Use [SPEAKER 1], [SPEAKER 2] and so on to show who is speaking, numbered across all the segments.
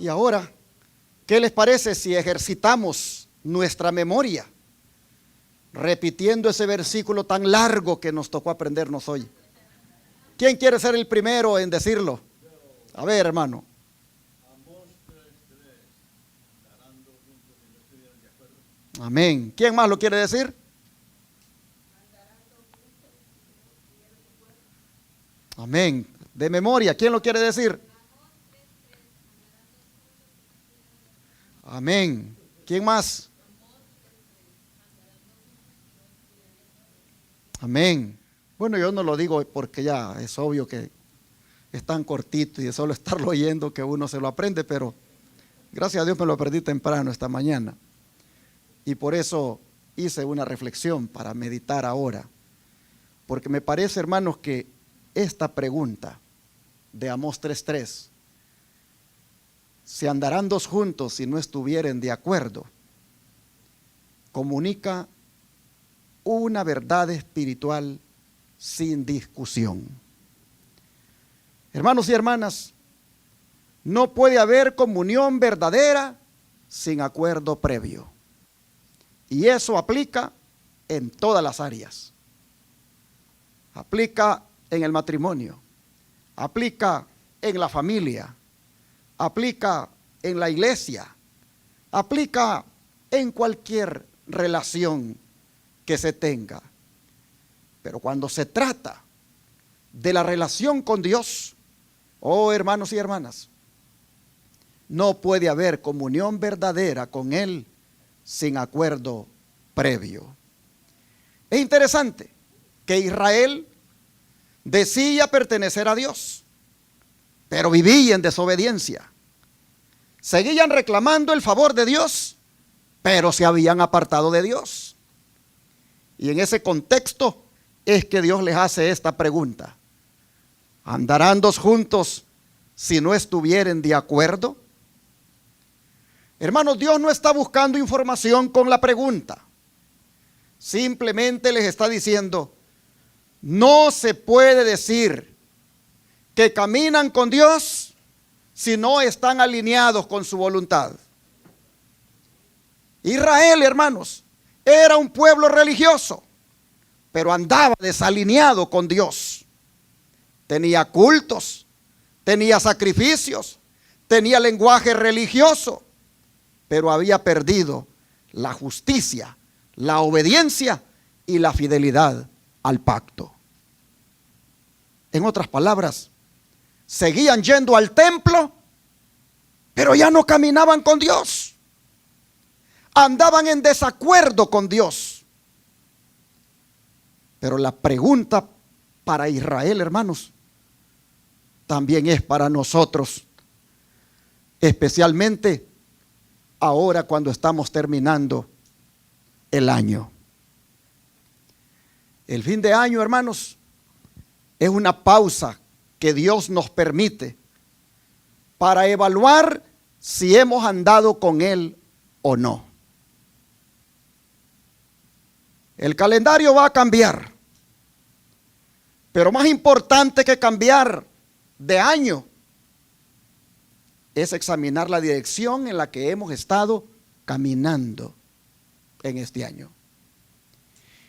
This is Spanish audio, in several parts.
[SPEAKER 1] Y ahora, ¿qué les parece si ejercitamos nuestra memoria repitiendo ese versículo tan largo que nos tocó aprendernos hoy? ¿Quién quiere ser el primero en decirlo? A ver, hermano. Amén. ¿Quién más lo quiere decir? Amén. De memoria, ¿quién lo quiere decir? Amén. ¿Quién más? Amén. Bueno, yo no lo digo porque ya es obvio que es tan cortito y de solo estarlo oyendo que uno se lo aprende, pero gracias a Dios me lo aprendí temprano esta mañana. Y por eso hice una reflexión para meditar ahora. Porque me parece, hermanos, que esta pregunta de Amós 3:3, si andarán dos juntos si no estuvieren de acuerdo, comunica una verdad espiritual sin discusión. Hermanos y hermanas, no puede haber comunión verdadera sin acuerdo previo. Y eso aplica en todas las áreas. Aplica en el matrimonio, aplica en la familia, aplica en la iglesia, aplica en cualquier relación que se tenga. Pero cuando se trata de la relación con Dios, oh hermanos y hermanas, no puede haber comunión verdadera con Él sin acuerdo previo. Es interesante que Israel decía pertenecer a Dios, pero vivía en desobediencia. Seguían reclamando el favor de Dios, pero se habían apartado de Dios. Y en ese contexto es que Dios les hace esta pregunta: ¿andarán dos juntos si no estuvieren de acuerdo? Hermanos, Dios no está buscando información con la pregunta. Simplemente les está diciendo: no se puede decir que caminan con Dios si no están alineados con su voluntad. Israel, hermanos, era un pueblo religioso, pero andaba desalineado con Dios. Tenía cultos, tenía sacrificios, tenía lenguaje religioso, pero había perdido la justicia, la obediencia y la fidelidad al pacto. En otras palabras, seguían yendo al templo, pero ya no caminaban con Dios. Andaban en desacuerdo con Dios. Pero la pregunta para Israel, hermanos, también es para nosotros, especialmente ahora cuando estamos terminando el año. El fin de año, hermanos, es una pausa que Dios nos permite para evaluar si hemos andado con Él o no. El calendario va a cambiar, pero más importante que cambiar de año es examinar la dirección en la que hemos estado caminando en este año.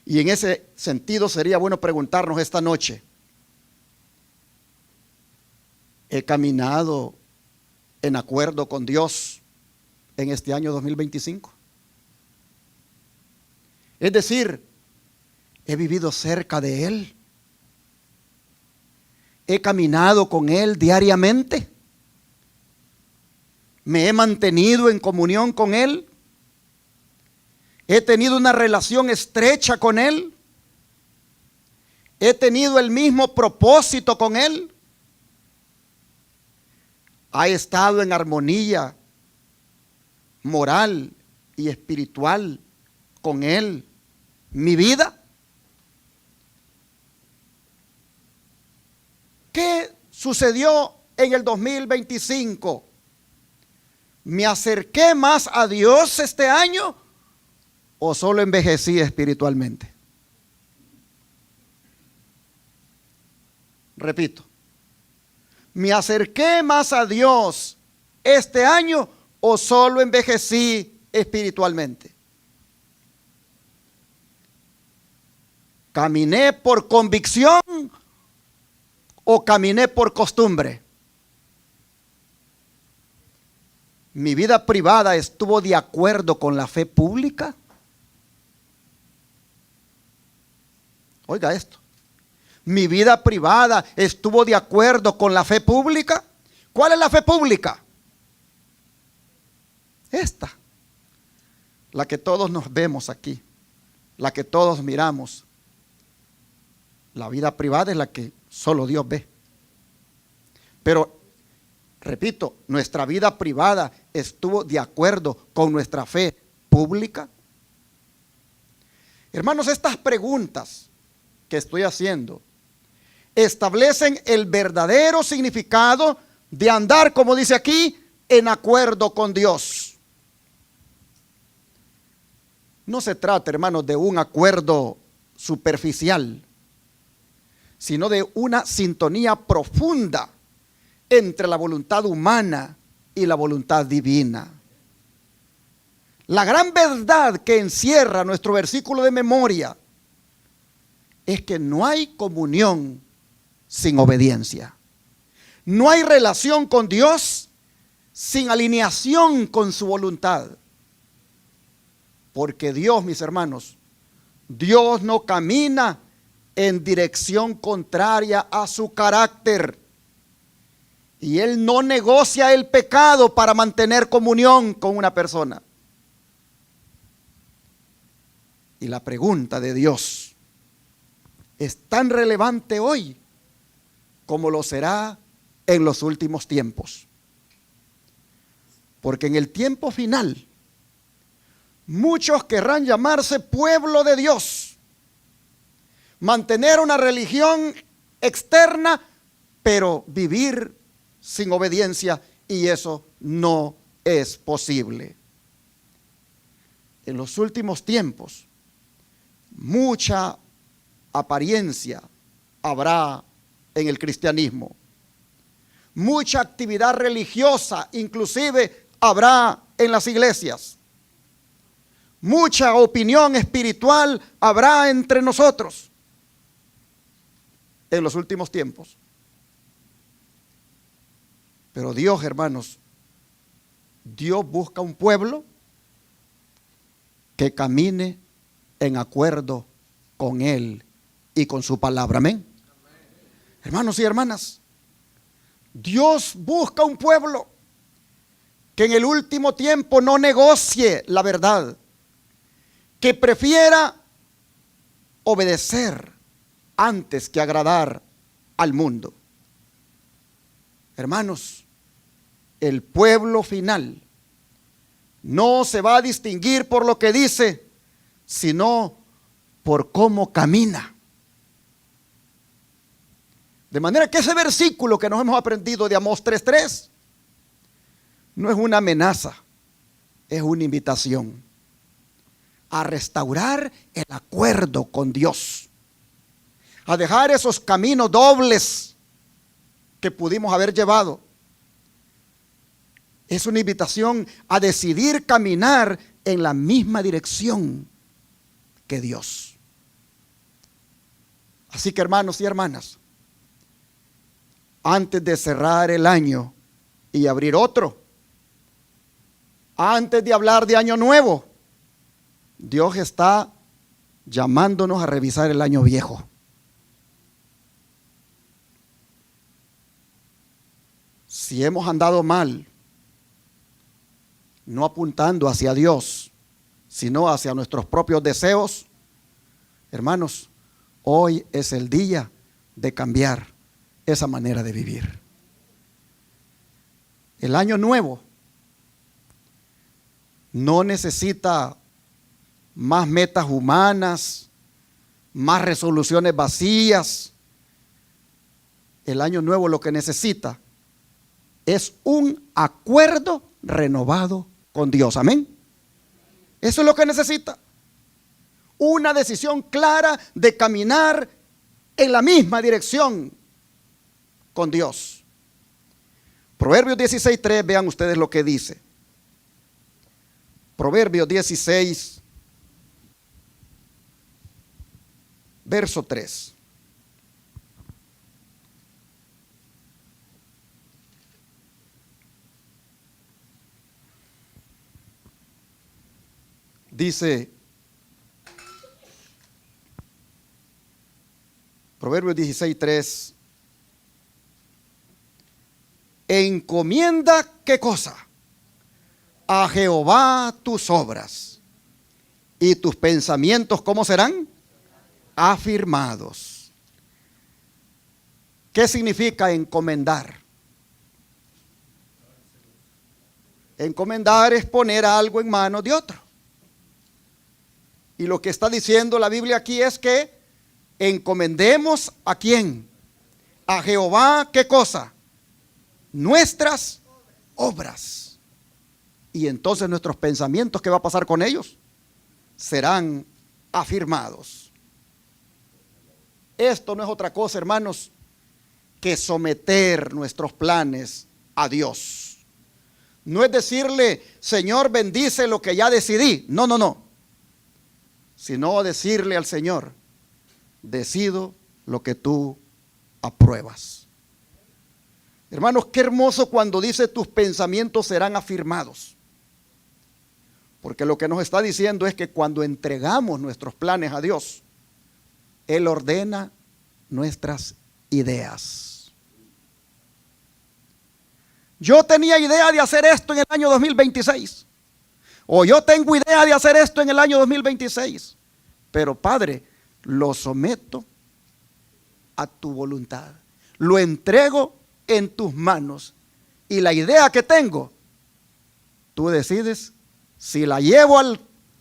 [SPEAKER 1] Y en ese sentido sería bueno preguntarnos esta noche: ¿he caminado en acuerdo con Dios en este año 2025? Es decir, ¿he vivido cerca de Él? ¿He caminado con Él diariamente? ¿Me he mantenido en comunión con Él? ¿He tenido una relación estrecha con Él? ¿He tenido el mismo propósito con Él? ¿Ha estado en armonía moral y espiritual con Él mi vida? ¿Qué sucedió en el 2025? ¿Me acerqué más a Dios este año o solo envejecí espiritualmente? Repito, ¿me acerqué más a Dios este año o solo envejecí espiritualmente? ¿Caminé por convicción o caminé por costumbre? ¿Mi vida privada estuvo de acuerdo con la fe pública? Oiga esto. ¿Mi vida privada estuvo de acuerdo con la fe pública? ¿Cuál es la fe pública? Esta, la que todos nos vemos aquí, la que todos miramos. La vida privada es la que solo Dios ve. Pero, repito, nuestra vida privada estuvo de acuerdo con nuestra fe pública. Hermanos, estas preguntas que estoy haciendo establecen el verdadero significado de andar, como dice aquí, en acuerdo con Dios. No se trata, hermanos, de un acuerdo superficial, sino de una sintonía profunda entre la voluntad humana y la voluntad divina. La gran verdad que encierra nuestro versículo de memoria es que no hay comunión sin obediencia. No hay relación con Dios sin alineación con su voluntad. Porque Dios, mis hermanos, Dios no camina en dirección contraria a su carácter. Y Él no negocia el pecado para mantener comunión con una persona. Y la pregunta de Dios es tan relevante hoy como lo será en los últimos tiempos. Porque en el tiempo final, muchos querrán llamarse pueblo de Dios, mantener una religión externa, pero vivir sin obediencia, y eso no es posible. En los últimos tiempos, mucha apariencia habrá en el cristianismo. Mucha actividad religiosa inclusive habrá en las iglesias. Mucha opinión espiritual habrá entre nosotros en los últimos tiempos. Pero Dios, hermanos, Dios busca un pueblo que camine en acuerdo con Él y con su palabra. Amén. Hermanos y hermanas, Dios busca un pueblo que en el último tiempo no negocie la verdad, que prefiera obedecer antes que agradar al mundo. Hermanos, el pueblo final no se va a distinguir por lo que dice, sino por cómo camina. De manera que ese versículo que nos hemos aprendido de Amós 3:3 no es una amenaza, es una invitación a restaurar el acuerdo con Dios, a dejar esos caminos dobles que pudimos haber llevado. Es una invitación a decidir caminar en la misma dirección que Dios. Así que, hermanos y hermanas, antes de cerrar el año y abrir otro, antes de hablar de año nuevo, Dios está llamándonos a revisar el año viejo. Si hemos andado mal, no apuntando hacia Dios, sino hacia nuestros propios deseos, hermanos, hoy es el día de cambiar esa manera de vivir. El año nuevo no necesita más metas humanas, más resoluciones vacías. El año nuevo lo que necesita es un acuerdo renovado con Dios. Amén. Eso es lo que necesita. Una decisión clara de caminar en la misma dirección con Dios. Proverbios 16:3, vean ustedes lo que dice. Proverbios 16, verso 3. Dice, Proverbios 16:3, encomienda, ¿qué cosa? A Jehová tus obras, y tus pensamientos, ¿cómo serán? Afirmados. ¿Qué significa encomendar? Encomendar es poner algo en manos de otro. Y lo que está diciendo la Biblia aquí es que encomendemos ¿a quién? A Jehová, ¿qué cosa? Nuestras obras. Y entonces nuestros pensamientos, ¿qué va a pasar con ellos? Serán afirmados. Esto no es otra cosa, hermanos, que someter nuestros planes a Dios. No es decirle, Señor, bendice lo que ya decidí. No, no, no. Sino decirle al Señor, decido lo que tú apruebas. Hermanos, qué hermoso cuando dice tus pensamientos serán afirmados. Porque lo que nos está diciendo es que cuando entregamos nuestros planes a Dios, Él ordena nuestras ideas. Yo tenía idea de hacer esto en el año 2026. O yo tengo idea de hacer esto en el año 2026. Pero Padre, lo someto a tu voluntad. Lo entrego en tus manos. Y la idea que tengo, tú decides si la llevo a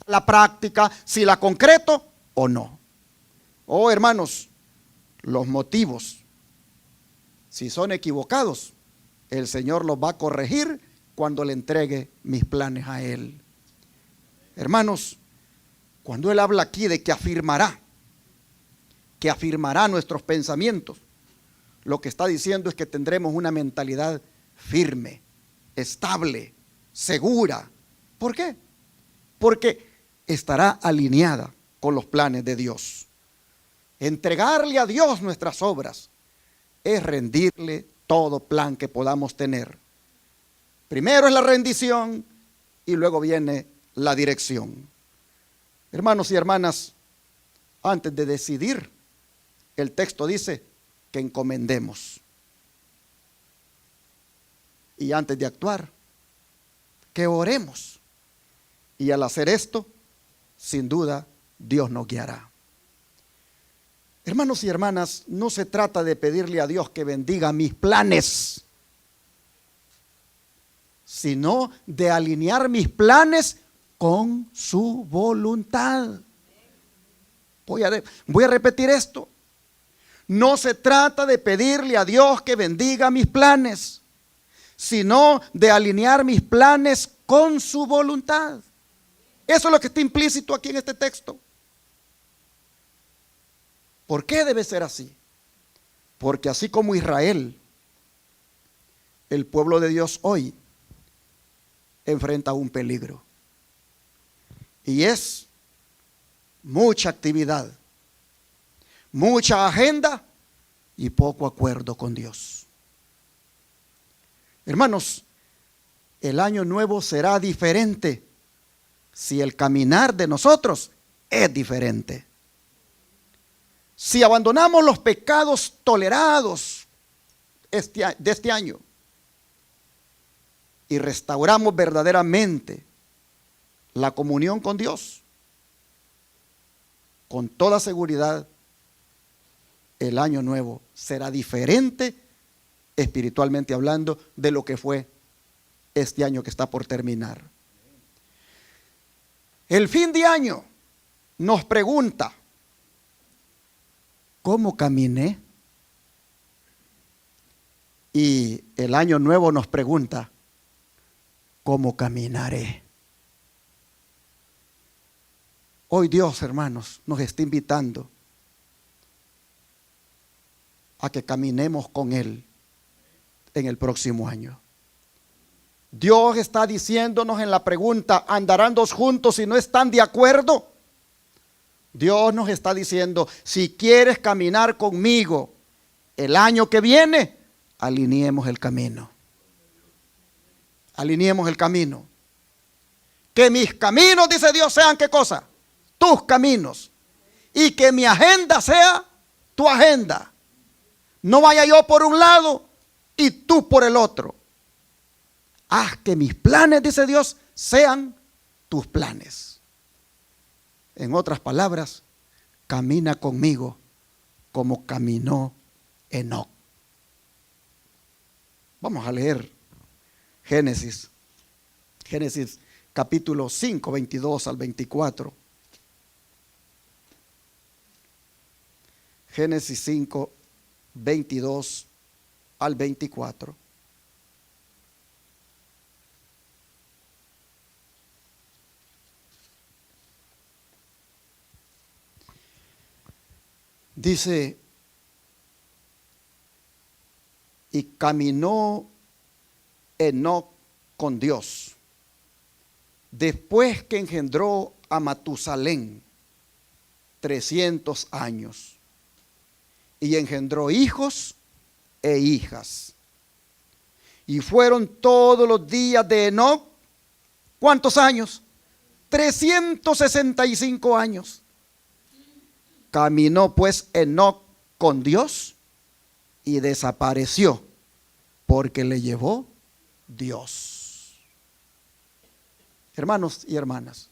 [SPEAKER 1] la práctica, si la concreto o no. Oh, hermanos, los motivos, si son equivocados, el Señor los va a corregir cuando le entregue mis planes a Él. Hermanos, cuando Él habla aquí de que afirmará nuestros pensamientos, lo que está diciendo es que tendremos una mentalidad firme, estable, segura. ¿Por qué? Porque estará alineada con los planes de Dios. Entregarle a Dios nuestras obras es rendirle todo plan que podamos tener. Primero es la rendición y luego viene la dirección. Hermanos y hermanas, antes de decidir, el texto dice que encomendemos. Y antes de actuar, que oremos. Y al hacer esto, sin duda, Dios nos guiará. Hermanos y hermanas, no se trata de pedirle a Dios que bendiga mis planes, sino de alinear mis planes con su voluntad. Voy a repetir esto. No se trata de pedirle a Dios que bendiga mis planes, sino de alinear mis planes con su voluntad. Eso es lo que está implícito aquí en este texto. ¿Por qué debe ser así? Porque así como Israel, el pueblo de Dios hoy enfrenta un peligro. Y es mucha actividad, mucha agenda y poco acuerdo con Dios. Hermanos, el año nuevo será diferente si el caminar de nosotros es diferente. Si abandonamos los pecados tolerados de este año y restauramos verdaderamente la comunión con Dios, con toda seguridad, el año nuevo será diferente, espiritualmente hablando, de lo que fue este año que está por terminar. El fin de año nos pregunta, ¿cómo caminé? Y el año nuevo nos pregunta, ¿cómo caminaré? Hoy Dios, hermanos, nos está invitando a que caminemos con Él en el próximo año. Dios está diciéndonos en la pregunta, ¿andarán dos juntos si no están de acuerdo? Dios nos está diciendo, si quieres caminar conmigo el año que viene, alineemos el camino. Alineemos el camino. Que mis caminos, dice Dios, sean ¿qué cosa? Tus caminos. Y que mi agenda sea tu agenda. No vaya yo por un lado y tú por el otro. Haz que mis planes, dice Dios, sean tus planes. En otras palabras, camina conmigo como caminó Enoc. Vamos a leer Génesis capítulo 5, 22 al 24. Génesis 5, 22 al 24. Dice, y caminó Enoc con Dios, después que engendró a Matusalén 300 años, y engendró hijos e hijas. Y fueron todos los días de Enoc, ¿cuántos años? 365 años. Caminó pues Enoc con Dios y desapareció, porque le llevó Dios. Hermanos y hermanas,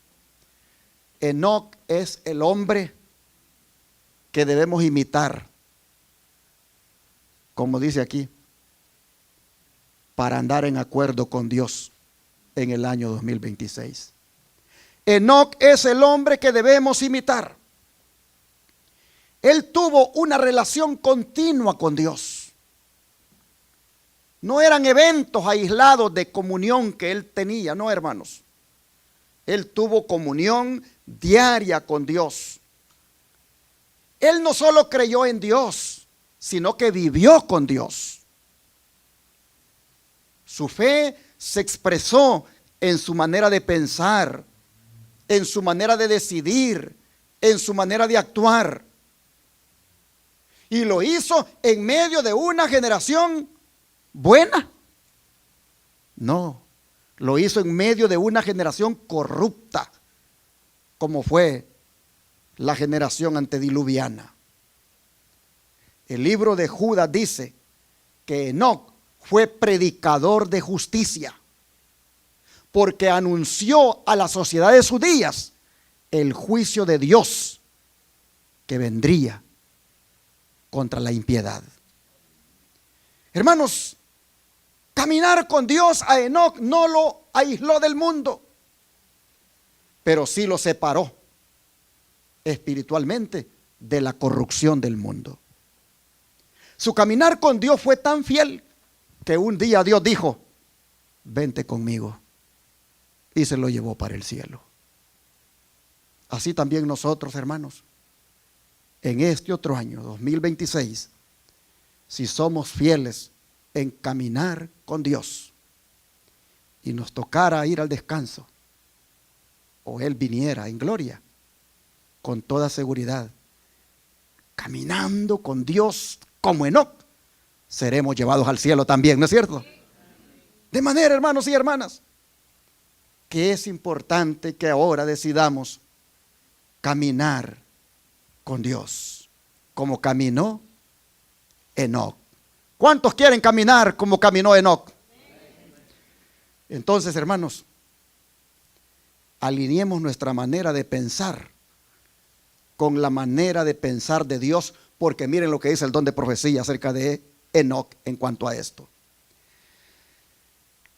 [SPEAKER 1] Enoc es el hombre que debemos imitar, como dice aquí, para andar en acuerdo con Dios en el año 2026. Enoc es el hombre que debemos imitar. Él tuvo una relación continua con Dios. No eran eventos aislados de comunión que él tenía, no, hermanos. Él tuvo comunión diaria con Dios. Él no solo creyó en Dios, sino que vivió con Dios. Su fe se expresó en su manera de pensar, en su manera de decidir, en su manera de actuar. Y lo hizo en medio de una generación buena. No, lo hizo en medio de una generación corrupta, como fue la generación antediluviana. El libro de Judas dice que Enoc fue predicador de justicia, porque anunció a la sociedad de sus días el juicio de Dios que vendría contra la impiedad. Hermanos, caminar con Dios a Enoc no lo aisló del mundo, pero sí lo separó espiritualmente de la corrupción del mundo. Su caminar con Dios fue tan fiel que un día Dios dijo, vente conmigo, y se lo llevó para el cielo. Así también nosotros, hermanos, en este otro año 2026, si somos fieles en caminar con Dios y nos tocara ir al descanso, o Él viniera en gloria, con toda seguridad, caminando con Dios como Enoc, seremos llevados al cielo también, ¿no es cierto? De manera, hermanos y hermanas, que es importante que ahora decidamos caminar con Dios, como caminó Enoc. ¿Cuántos quieren caminar como caminó Enoc? Entonces, hermanos, alineemos nuestra manera de pensar con la manera de pensar de Dios, porque miren lo que dice el don de profecía acerca de Enoc en cuanto a esto.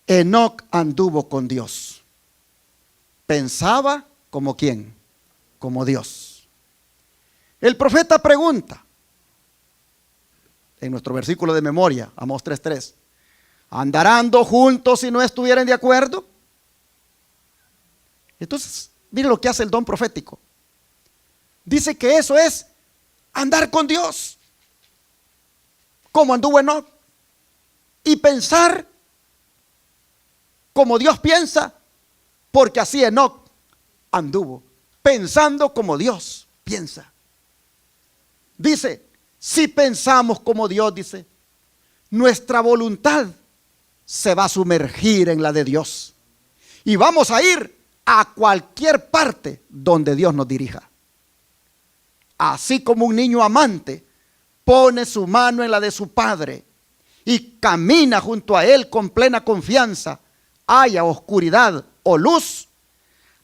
[SPEAKER 1] Enoc anduvo con Dios. Pensaba como ¿quién? Como Dios. El profeta pregunta, en nuestro versículo de memoria, Amós 3:3, ¿andarán dos juntos si no estuvieran de acuerdo? Entonces, mire lo que hace el don profético. Dice que eso es andar con Dios, como anduvo Enoc, y pensar como Dios piensa, porque así Enoc anduvo, pensando como Dios piensa. Dice, si pensamos como Dios, dice, nuestra voluntad se va a sumergir en la de Dios. Y vamos a ir a cualquier parte donde Dios nos dirija. Así como un niño amante pone su mano en la de su padre y camina junto a él con plena confianza, haya oscuridad o luz,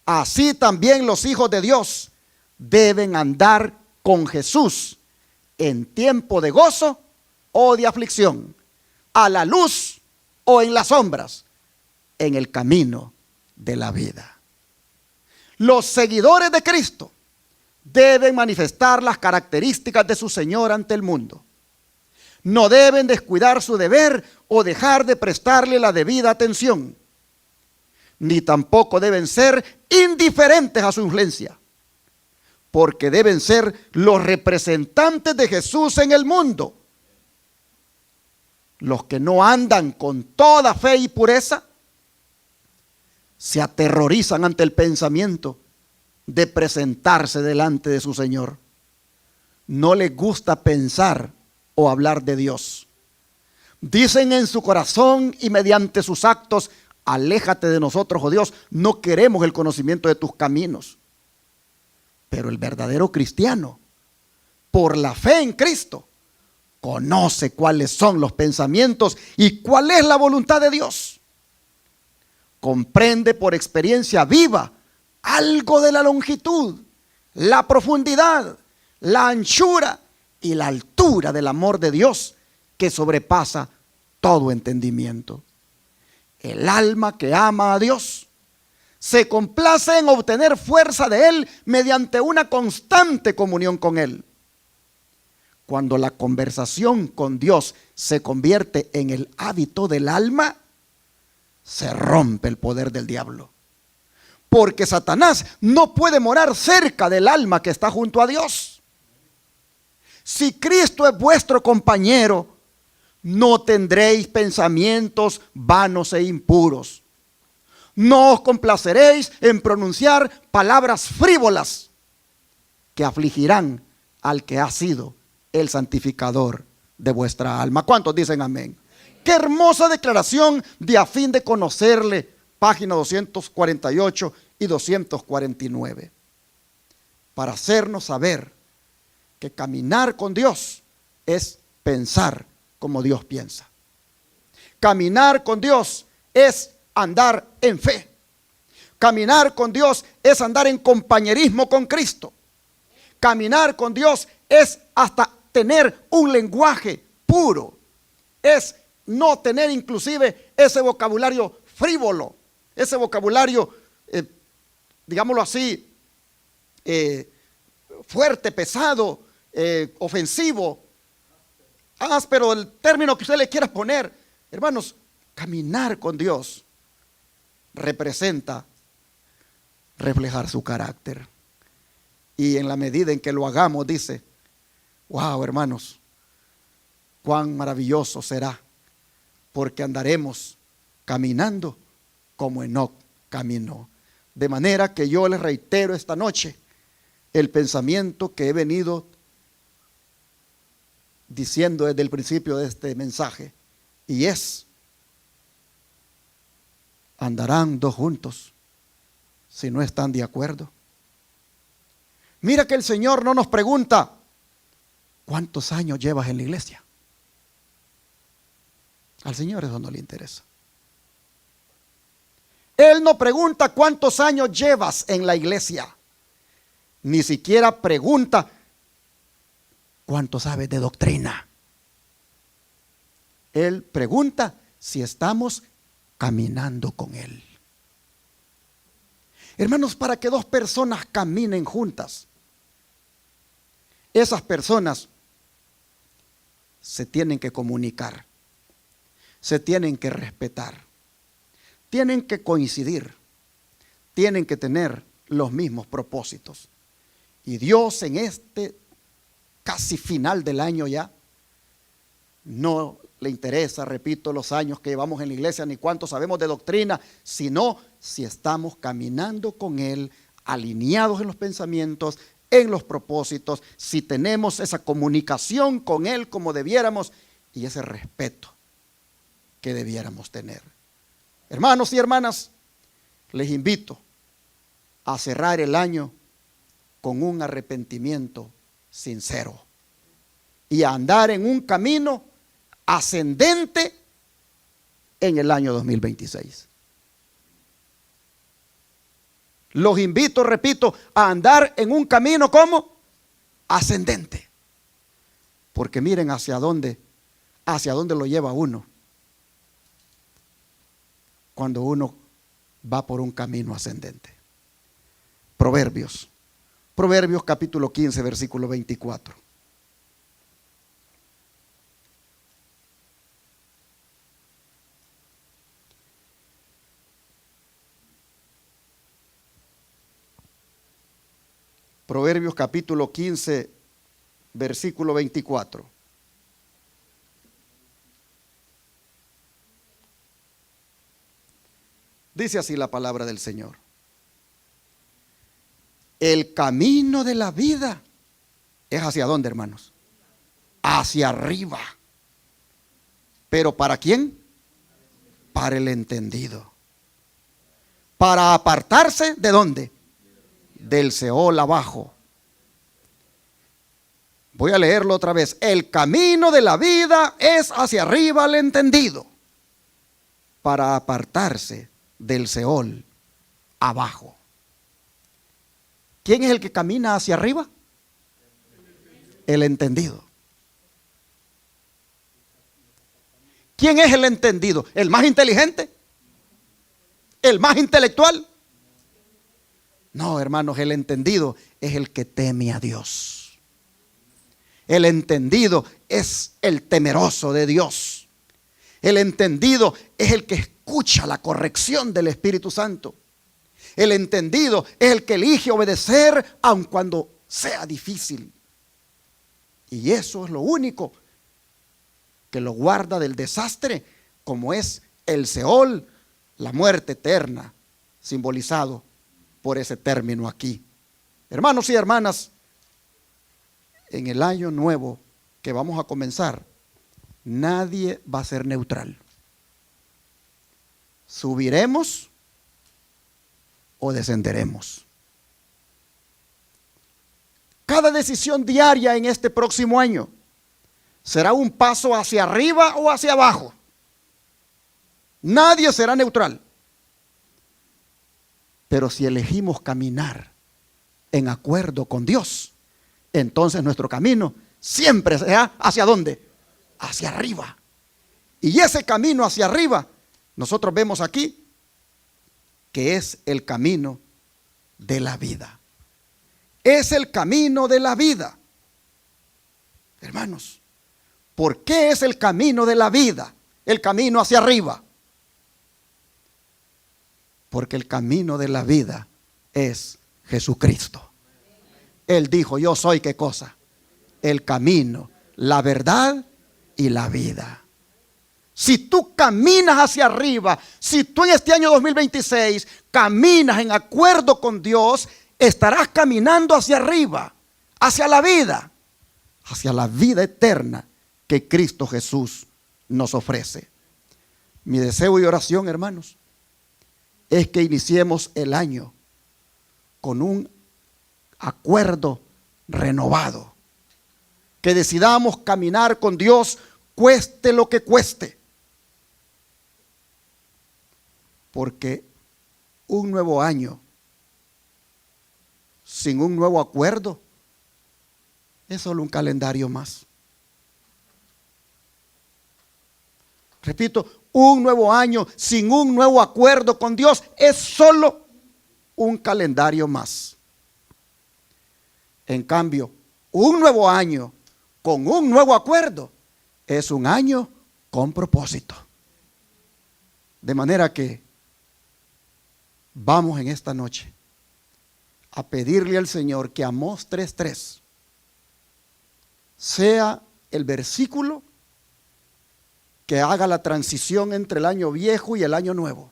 [SPEAKER 1] así también los hijos de Dios deben andar con Jesús en tiempo de gozo o de aflicción, a la luz o en las sombras, en el camino de la vida. Los seguidores de Cristo deben manifestar las características de su Señor ante el mundo. No deben descuidar su deber o dejar de prestarle la debida atención, ni tampoco deben ser indiferentes a su influencia, porque deben ser los representantes de Jesús en el mundo. Los que no andan con toda fe y pureza se aterrorizan ante el pensamiento de presentarse delante de su Señor. No les gusta pensar o hablar de Dios. Dicen en su corazón y mediante sus actos: aléjate de nosotros, oh Dios, no queremos el conocimiento de tus caminos. Pero el verdadero cristiano, por la fe en Cristo, conoce cuáles son los pensamientos y cuál es la voluntad de Dios. Comprende por experiencia viva algo de la longitud, la profundidad, la anchura y la altura del amor de Dios, que sobrepasa todo entendimiento. El alma que ama a Dios se complace en obtener fuerza de Él mediante una constante comunión con Él. Cuando la conversación con Dios se convierte en el hábito del alma, se rompe el poder del diablo. Porque Satanás no puede morar cerca del alma que está junto a Dios. Si Cristo es vuestro compañero, no tendréis pensamientos vanos e impuros. No os complaceréis en pronunciar palabras frívolas que afligirán al que ha sido el santificador de vuestra alma. ¿Cuántos dicen amén? Qué hermosa declaración de a fin de conocerle, página 248 y 249. Para hacernos saber que caminar con Dios es pensar como Dios piensa. Caminar con Dios es andar en fe. Caminar con Dios es andar en compañerismo con Cristo. Caminar con Dios es hasta tener un lenguaje puro. Es no tener inclusive ese vocabulario frívolo, ese vocabulario, digámoslo así, fuerte, pesado, ofensivo, áspero, el término que usted le quiera poner. Hermanos, caminar con Dios representa reflejar su carácter. Y en la medida en que lo hagamos, dice, wow, hermanos, cuán maravilloso será, porque andaremos caminando como Enoc caminó. De manera que yo les reitero esta noche el pensamiento que he venido diciendo desde el principio de este mensaje, y es: andarán dos juntos si no están de acuerdo. Mira que el Señor no nos pregunta: ¿cuántos años llevas en la iglesia? Al Señor eso no le interesa. Él no pregunta cuántos años llevas en la iglesia. Ni siquiera pregunta cuánto sabes de doctrina. Él pregunta si estamos caminando con Él. Hermanos, para que dos personas caminen juntas, esas personas se tienen que comunicar, se tienen que respetar, tienen que coincidir, tienen que tener los mismos propósitos. Y Dios en este casi final del año ya no le interesa, repito, los años que llevamos en la iglesia, ni cuánto sabemos de doctrina, sino si estamos caminando con Él, alineados en los pensamientos, en los propósitos, si tenemos esa comunicación con Él como debiéramos y ese respeto que debiéramos tener. Hermanos y hermanas, les invito a cerrar el año con un arrepentimiento sincero y a andar en un camino ascendente en el año 2026. Los invito, repito, a andar en un camino como ascendente. Porque miren hacia dónde lo lleva uno cuando uno va por un camino ascendente. Proverbios capítulo 15, versículo 24. Proverbios capítulo 15, versículo 24. Dice así la palabra del Señor. El camino de la vida es hacia dónde, hermanos? Hacia arriba. ¿Pero para quién? Para el entendido. Para apartarse ¿de dónde? Del Seol abajo. Voy a leerlo otra vez. El camino de la vida es hacia arriba al entendido, para apartarse del Seol abajo. ¿Quién es el que camina hacia arriba? El entendido. ¿Quién es el entendido? ¿El más inteligente? ¿El más intelectual? No, hermanos, el entendido es el que teme a Dios. El entendido es el temeroso de Dios. El entendido es el que escucha la corrección del Espíritu Santo. El entendido es el que elige obedecer aun cuando sea difícil. Y eso es lo único que lo guarda del desastre, como es el Seol, la muerte eterna, simbolizado por ese término aquí. Hermanos y hermanas, en el año nuevo que vamos a comenzar, nadie va a ser neutral. ¿Subiremos o descenderemos? Cada decisión diaria en este próximo año será un paso hacia arriba o hacia abajo. Nadie será neutral. Pero si elegimos caminar en acuerdo con Dios, entonces nuestro camino siempre será ¿hacia dónde? Hacia arriba. Y ese camino hacia arriba, nosotros vemos aquí que es el camino de la vida. Es el camino de la vida. Hermanos, ¿por qué es el camino de la vida? El camino hacia arriba. Porque el camino de la vida es Jesucristo. Él dijo, yo soy ¿qué cosa? El camino, la verdad y la vida. Si tú caminas hacia arriba, si tú en este año 2026 caminas en acuerdo con Dios, estarás caminando hacia arriba, hacia la vida eterna que Cristo Jesús nos ofrece. Mi deseo y oración, hermanos, es que iniciemos el año con un acuerdo renovado. Que decidamos caminar con Dios, cueste lo que cueste. Porque un nuevo año sin un nuevo acuerdo es solo un calendario más. Repito, un nuevo año sin un nuevo acuerdo con Dios es solo un calendario más. En cambio, un nuevo año con un nuevo acuerdo es un año con propósito. De manera que vamos en esta noche a pedirle al Señor que Amós 3:3 sea el versículo que haga la transición entre el año viejo y el año nuevo,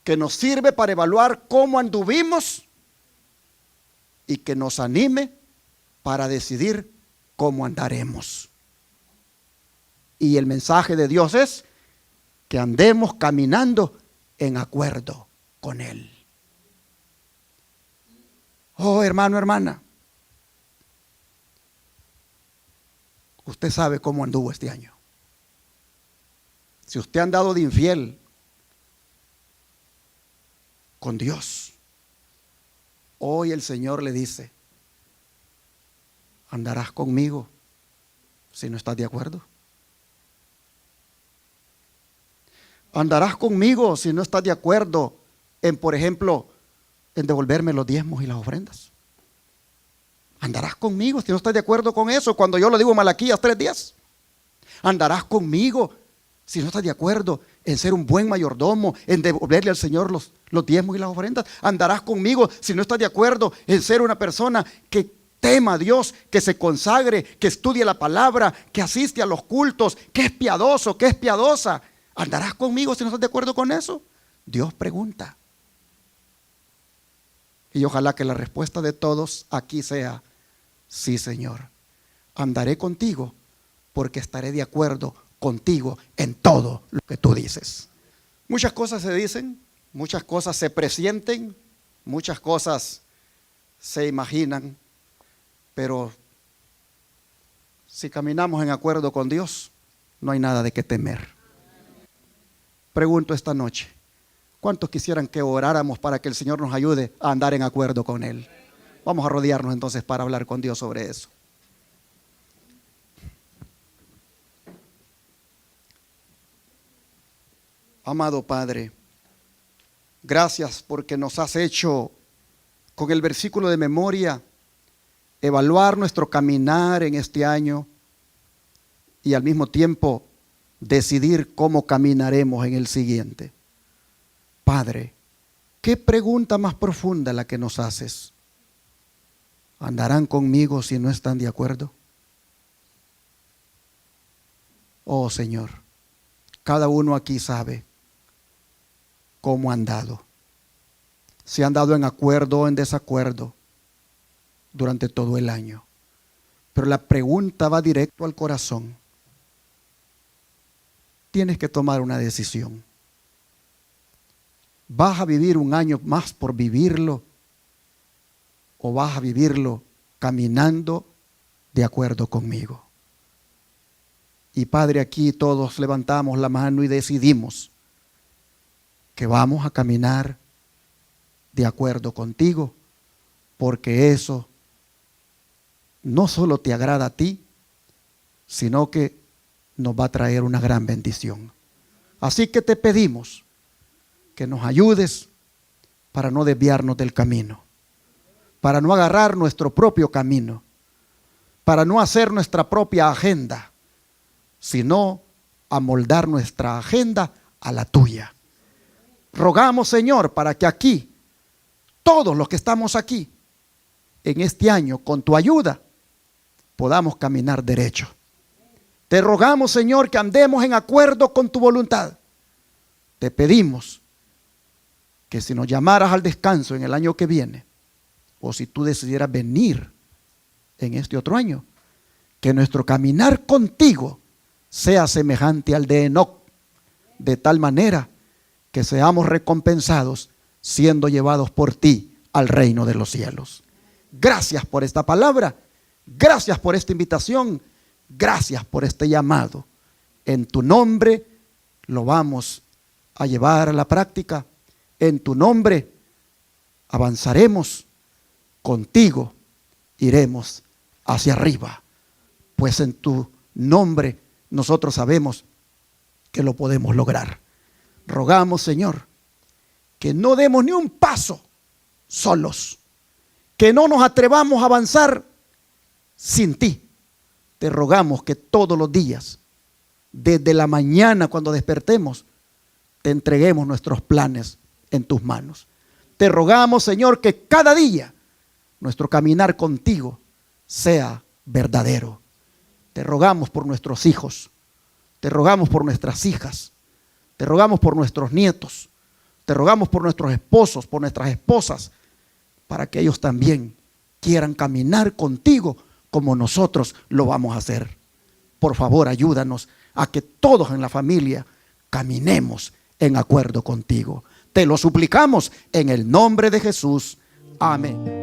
[SPEAKER 1] que nos sirve para evaluar cómo anduvimos y que nos anime para decidir cómo andaremos. Y el mensaje de Dios es que andemos caminando en acuerdo con Él. Oh, hermano, hermana, usted sabe cómo anduvo este año. Si usted ha andado de infiel con Dios, hoy el Señor le dice: ¿andarás conmigo si no estás de acuerdo? ¿Andarás conmigo si no estás de acuerdo en, por ejemplo, en devolverme los diezmos y las ofrendas? ¿Andarás conmigo si no estás de acuerdo con eso? Cuando yo lo digo en Malaquías 3:10. ¿Andarás conmigo si no estás de acuerdo en ser un buen mayordomo, en devolverle al Señor los diezmos y las ofrendas? ¿Andarás conmigo si no estás de acuerdo en ser una persona que tema a Dios, que se consagre, que estudie la palabra, que asiste a los cultos, que es piadoso, que es piadosa? ¿Andarás conmigo si no estás de acuerdo con eso? Dios pregunta. Y ojalá que la respuesta de todos aquí sea: sí, Señor, andaré contigo porque estaré de acuerdo contigo en todo lo que tú dices. Muchas cosas se dicen, muchas cosas se presienten, muchas cosas se imaginan, pero si caminamos en acuerdo con Dios, no hay nada de qué temer. Pregunto esta noche: ¿cuántos quisieran que oráramos para que el Señor nos ayude a andar en acuerdo con Él? Vamos a rodearnos entonces para hablar con Dios sobre eso. Amado Padre, gracias porque nos has hecho con el versículo de memoria evaluar nuestro caminar en este año y al mismo tiempo decidir cómo caminaremos en el siguiente. Padre, ¿qué pregunta más profunda la que nos haces? ¿Andarán conmigo si no están de acuerdo? Oh Señor, cada uno aquí sabe cómo ha andado. Si ha andado en acuerdo o en desacuerdo durante todo el año. Pero la pregunta va directo al corazón. Tienes que tomar una decisión. ¿Vas a vivir un año más por vivirlo? ¿O vas a vivirlo caminando de acuerdo conmigo? Y Padre, aquí todos levantamos la mano y decidimos que vamos a caminar de acuerdo contigo, porque eso no solo te agrada a ti, sino que nos va a traer una gran bendición. Así que te pedimos que nos ayudes para no desviarnos del camino, para no agarrar nuestro propio camino, para no hacer nuestra propia agenda, sino amoldar nuestra agenda a la tuya. Rogamos, Señor, para que aquí, todos los que estamos aquí, en este año, con tu ayuda, podamos caminar derecho. Te rogamos, Señor, que andemos en acuerdo con tu voluntad. Te pedimos que si nos llamaras al descanso en el año que viene, o si tú decidieras venir en este otro año, que nuestro caminar contigo sea semejante al de Enoc, de tal manera que seamos recompensados siendo llevados por ti al reino de los cielos. Gracias por esta palabra, gracias por esta invitación, gracias por este llamado. En tu nombre lo vamos a llevar a la práctica, en tu nombre avanzaremos, contigo iremos hacia arriba, pues en tu nombre nosotros sabemos que lo podemos lograr. Rogamos, Señor, que no demos ni un paso solos, que no nos atrevamos a avanzar sin ti. Te rogamos que todos los días, desde la mañana cuando despertemos, te entreguemos nuestros planes en tus manos. Te rogamos, Señor, que cada día nuestro caminar contigo sea verdadero. Te rogamos por nuestros hijos. Te rogamos por nuestras hijas, te rogamos por nuestros nietos, te rogamos por nuestros esposos, por nuestras esposas, para que ellos también quieran caminar contigo como nosotros lo vamos a hacer. Por favor, ayúdanos a que todos en la familia caminemos en acuerdo contigo. Te lo suplicamos en el nombre de Jesús. Amén.